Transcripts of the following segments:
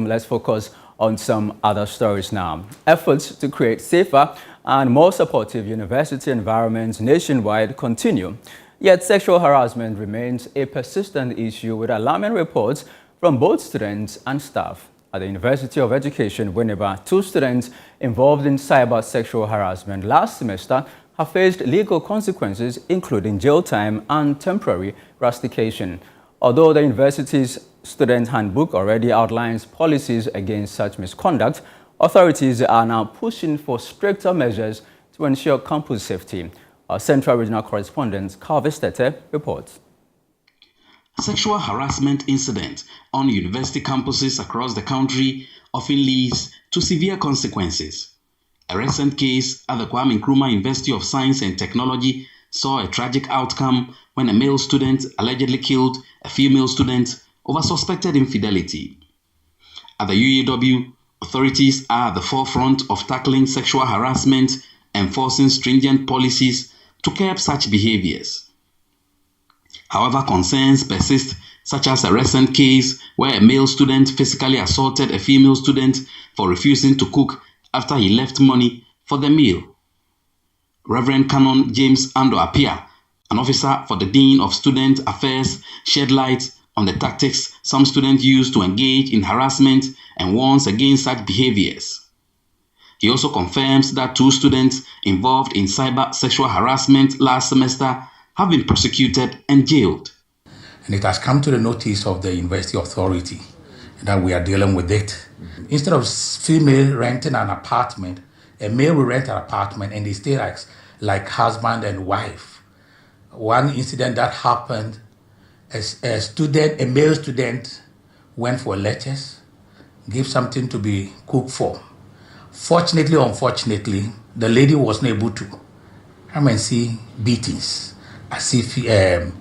Let's focus on some other stories now. Efforts to create safer and more supportive university environments nationwide continue. Yet sexual harassment remains a persistent issue with alarming reports from both students and staff. At the University of Education, Winneba, 2 students involved in cyber sexual harassment last semester have faced legal consequences, including jail time and temporary rustication. Although the university's student handbook already outlines policies against such misconduct, authorities are now pushing for stricter measures to ensure campus safety. Our Central Regional Correspondent, Carvis Tete, reports. Sexual harassment incidents on university campuses across the country often leads to severe consequences. A recent case at the Kwame Nkrumah University of Science and Technology saw a tragic outcome when a male student allegedly killed a female student over suspected infidelity. At the UEW, authorities are at the forefront of tackling sexual harassment, enforcing stringent policies to curb such behaviors. However, concerns persist, such as a recent case where a male student physically assaulted a female student for refusing to cook after he left money for the meal. Reverend Canon James Ando Apia, an officer for the Dean of Student Affairs, shed light on the tactics some students use to engage in harassment and warns against such behaviors. He also confirms that 2 students involved in cyber sexual harassment last semester have been prosecuted and jailed. And it has come to the notice of the university authority that we are dealing with it. Instead of female renting an apartment, a male will rent an apartment and they stay like husband and wife. One incident that happened, a male student went for lectures, gave something to be cooked for. Fortunately or unfortunately, the lady was not able to come and see beatings. As if,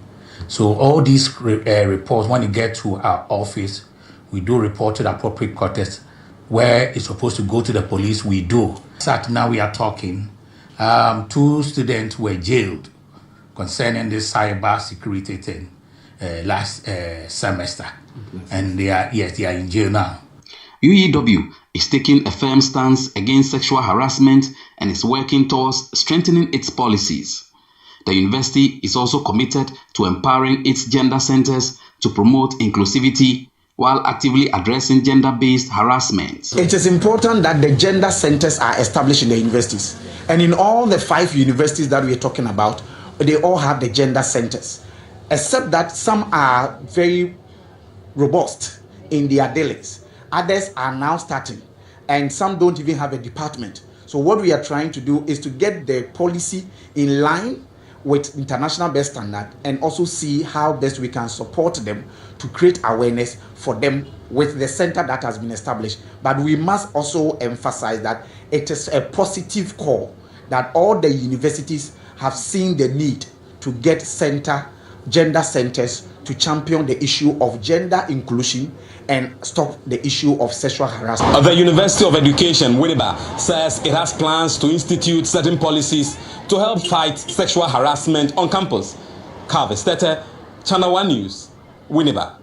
so all these reports, when you get to our office, we do report to the appropriate quarters. Where it's supposed to go to the police, we do. Now we are talking, 2 students were jailed concerning this cyber security thing last semester. And they are in jail now. UEW is taking a firm stance against sexual harassment and is working towards strengthening its policies. The university is also committed to empowering its gender centers to promote inclusivity while actively addressing gender-based harassment. It is important that the gender centers are established in the universities. And in all the 5 universities that we are talking about, they all have the gender centers, except that some are very robust in their dealings. Others are now starting, and some don't even have a department. So what we are trying to do is to get the policy in line with international best standard and also see how best we can support them to create awareness for them with the center that has been established. But we must also emphasize that it is a positive call that all the universities have seen the need to get gender centers to champion the issue of gender inclusion and stop the issue of sexual harassment. The University of Education, Winneba, says it has plans to institute certain policies to help fight sexual harassment on campus. Carvis Tete, ChannelOne News, Winneba.